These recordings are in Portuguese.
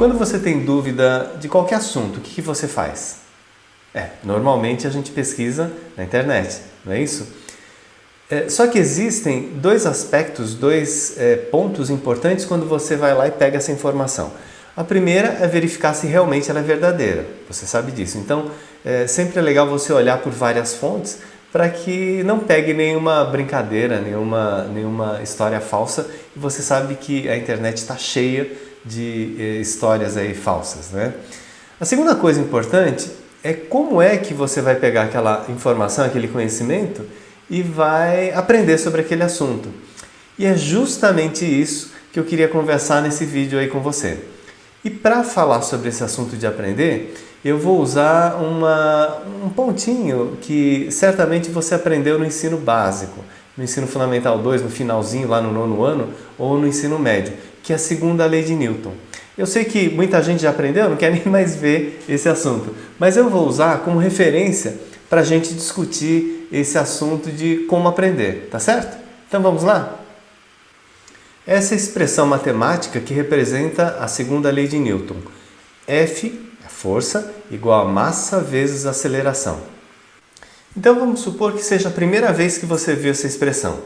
Quando você tem dúvida de qualquer assunto, o que você faz? Normalmente a gente pesquisa na internet, não é isso? Só que existem dois aspectos, dois pontos importantes quando você vai lá e pega essa informação. A primeira é verificar se realmente ela é verdadeira, você sabe disso. Então, sempre é legal você olhar por várias fontes para que não pegue nenhuma brincadeira, nenhuma história falsa. E você sabe que a internet está cheia de histórias aí falsas, né? A segunda coisa importante é como é que você vai pegar aquela informação, aquele conhecimento e vai aprender sobre aquele assunto. E é justamente isso que eu queria conversar nesse vídeo aí com você. E para falar sobre esse assunto de aprender, eu vou usar um pontinho que certamente você aprendeu no ensino básico, no ensino fundamental 2, no finalzinho, lá no 9º ano, ou no ensino médio, que é a segunda lei de Newton. Eu sei que muita gente já aprendeu, não quer nem mais ver esse assunto, mas eu vou usar como referência para a gente discutir esse assunto de como aprender, tá certo? Então vamos lá? Essa é a expressão matemática que representa a segunda lei de Newton. F, a força, igual a massa vezes a aceleração. Então vamos supor que seja a primeira vez que você viu essa expressão.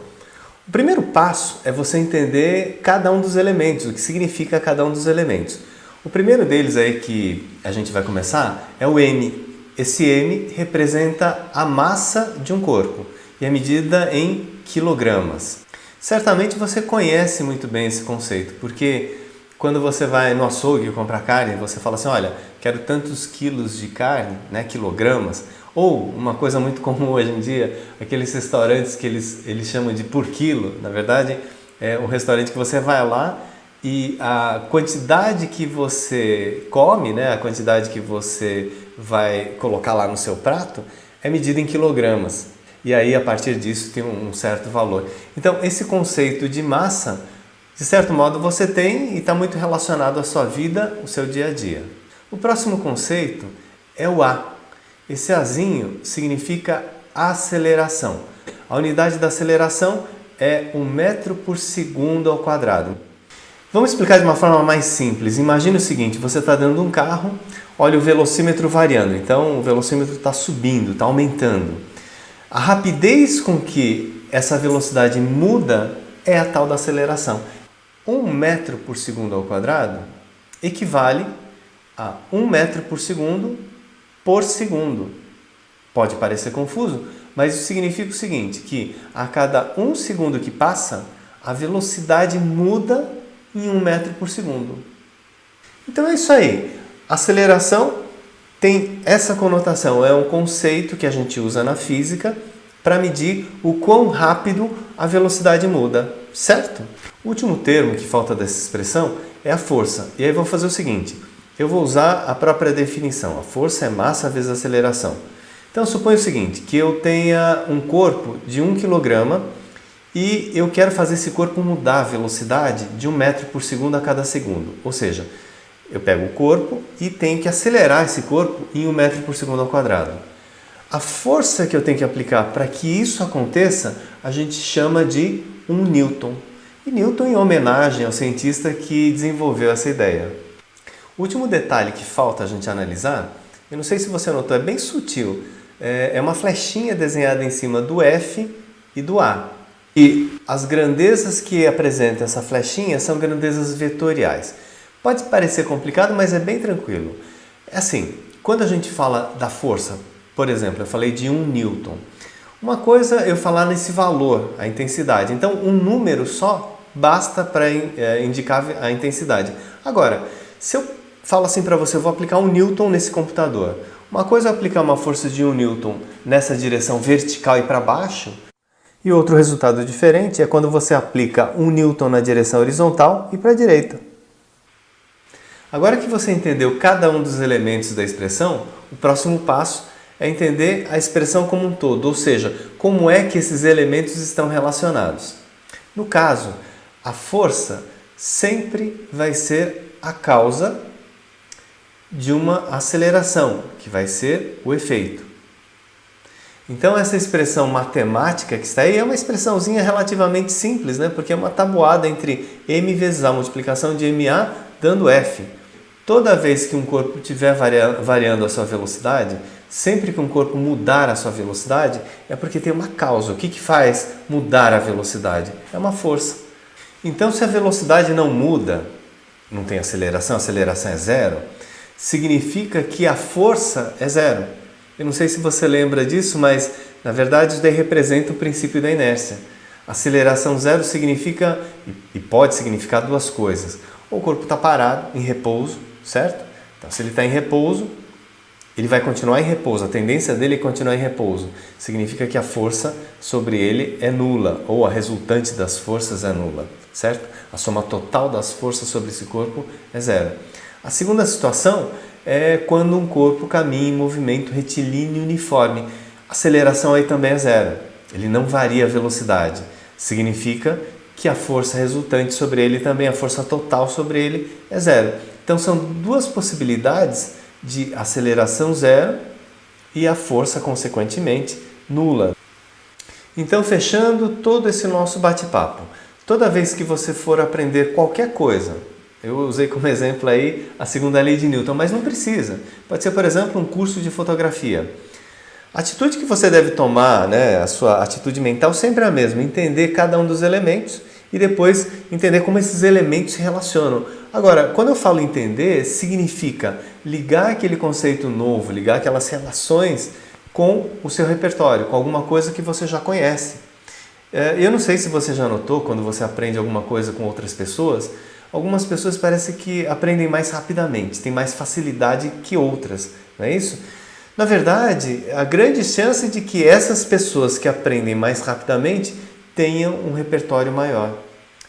O primeiro passo é você entender cada um dos elementos, o que significa cada um dos elementos. O primeiro deles aí que a gente vai começar é o m. Esse m representa a massa de um corpo e é medida em quilogramas. Certamente você conhece muito bem esse conceito, porque quando você vai no açougue comprar carne, você fala assim, olha, quero tantos quilos de carne, né, quilogramas. Ou, uma coisa muito comum hoje em dia, aqueles restaurantes que eles chamam de por quilo. Na verdade, é um restaurante que você vai lá e a quantidade que você come, né, a quantidade que você vai colocar lá no seu prato, é medida em quilogramas. E aí, a partir disso, tem um certo valor. Então, esse conceito de massa, de certo modo, você tem e está muito relacionado à sua vida, ao seu dia a dia. O próximo conceito é o A. Esse Azinho significa aceleração. A unidade da aceleração é 1 metro por segundo ao quadrado. Vamos explicar de uma forma mais simples. Imagine o seguinte, você está dentro de um carro, olha o velocímetro variando. Então, o velocímetro está subindo, está aumentando. A rapidez com que essa velocidade muda é a tal da aceleração. 1 metro por segundo ao quadrado equivale a 1 metro por segundo. Pode parecer confuso, mas isso significa o seguinte, que a cada 1 segundo que passa, a velocidade muda em 1 metro por segundo. Então é isso aí. Aceleração tem essa conotação, é um conceito que a gente usa na física para medir o quão rápido a velocidade muda, certo? O último termo que falta dessa expressão é a força. E aí eu vou fazer o seguinte, eu vou usar a própria definição. A força é massa vezes aceleração. Então suponha o seguinte, que eu tenha um corpo de 1 kg e eu quero fazer esse corpo mudar a velocidade de 1 metro por segundo a cada segundo. Ou seja, eu pego o corpo e tenho que acelerar esse corpo em 1 metro por segundo ao quadrado. A força que eu tenho que aplicar para que isso aconteça, a gente chama de 1 Newton. E Newton em homenagem ao cientista que desenvolveu essa ideia. O último detalhe que falta a gente analisar, eu não sei se você notou, é bem sutil, é uma flechinha desenhada em cima do F e do A. E as grandezas que apresentam essa flechinha são grandezas vetoriais. Pode parecer complicado, mas é bem tranquilo. É assim, quando a gente fala da força, por exemplo, eu falei de 1 Newton. Uma coisa é eu falar nesse valor, a intensidade. Então, um número só basta para indicar a intensidade. Agora, se eu falo assim para você, eu vou aplicar 1 Newton nesse computador. Uma coisa é aplicar uma força de 1 Newton nessa direção vertical e para baixo. E outro resultado diferente é quando você aplica 1 Newton na direção horizontal e para a direita. Agora que você entendeu cada um dos elementos da expressão, o próximo passo é entender a expressão como um todo, ou seja, como é que esses elementos estão relacionados. No caso, a força sempre vai ser a causa de uma aceleração, que vai ser o efeito. Então essa expressão matemática que está aí é uma expressãozinha relativamente simples, né? Porque é uma tabuada entre m vezes a, multiplicação de MA dando F. Toda vez que um corpo estiver variando a sua velocidade, sempre que um corpo mudar a sua velocidade, é porque tem uma causa. O que faz mudar a velocidade? É uma força. Então, se a velocidade não muda, não tem aceleração, a aceleração é zero, significa que a força é zero. Eu não sei se você lembra disso, mas na verdade isso daí representa o princípio da inércia. Aceleração zero significa, e pode significar duas coisas. Ou o corpo está parado, em repouso, certo? Então, se ele está em repouso, ele vai continuar em repouso. A tendência dele é continuar em repouso. Significa que a força sobre ele é nula, ou a resultante das forças é nula, certo? A soma total das forças sobre esse corpo é zero. A segunda situação é quando um corpo caminha em movimento retilíneo uniforme. A aceleração aí também é zero. Ele não varia a velocidade. Significa que a força resultante sobre ele também, a força total sobre ele é zero. Então são duas possibilidades de aceleração zero e a força, consequentemente, nula. Então, fechando todo esse nosso bate-papo, toda vez que você for aprender qualquer coisa, eu usei como exemplo aí a segunda lei de Newton, mas não precisa. Pode ser, por exemplo, um curso de fotografia. A atitude que você deve tomar, a sua atitude mental sempre é a mesma, entender cada um dos elementos e depois entender como esses elementos se relacionam. Agora, quando eu falo entender, significa ligar aquele conceito novo, ligar aquelas relações com o seu repertório, com alguma coisa que você já conhece. Eu não sei se você já notou, quando você aprende alguma coisa com outras pessoas, algumas pessoas parecem que aprendem mais rapidamente, têm mais facilidade que outras, não é isso? Na verdade, a grande chance de que essas pessoas que aprendem mais rapidamente tenham um repertório maior.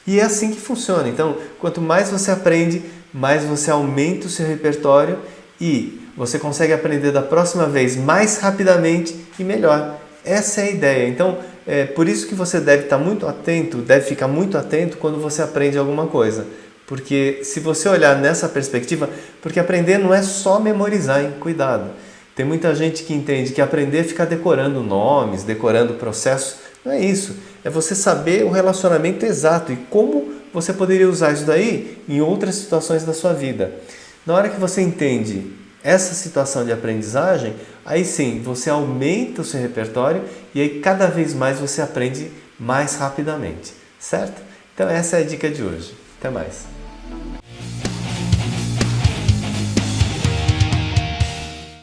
E é assim que funciona. Então, quanto mais você aprende, mais você aumenta o seu repertório e você consegue aprender da próxima vez mais rapidamente e melhor. Essa é a ideia. Então, é por isso que você deve estar muito atento, deve ficar muito atento quando você aprende alguma coisa. Porque se você olhar nessa perspectiva, porque aprender não é só memorizar, hein? Cuidado. Tem muita gente que entende que aprender é ficar decorando nomes, decorando processos. Não é isso. É você saber o relacionamento exato e como você poderia usar isso daí em outras situações da sua vida. Na hora que você entende essa situação de aprendizagem, aí sim, você aumenta o seu repertório e aí cada vez mais você aprende mais rapidamente, certo? Então essa é a dica de hoje. Até mais!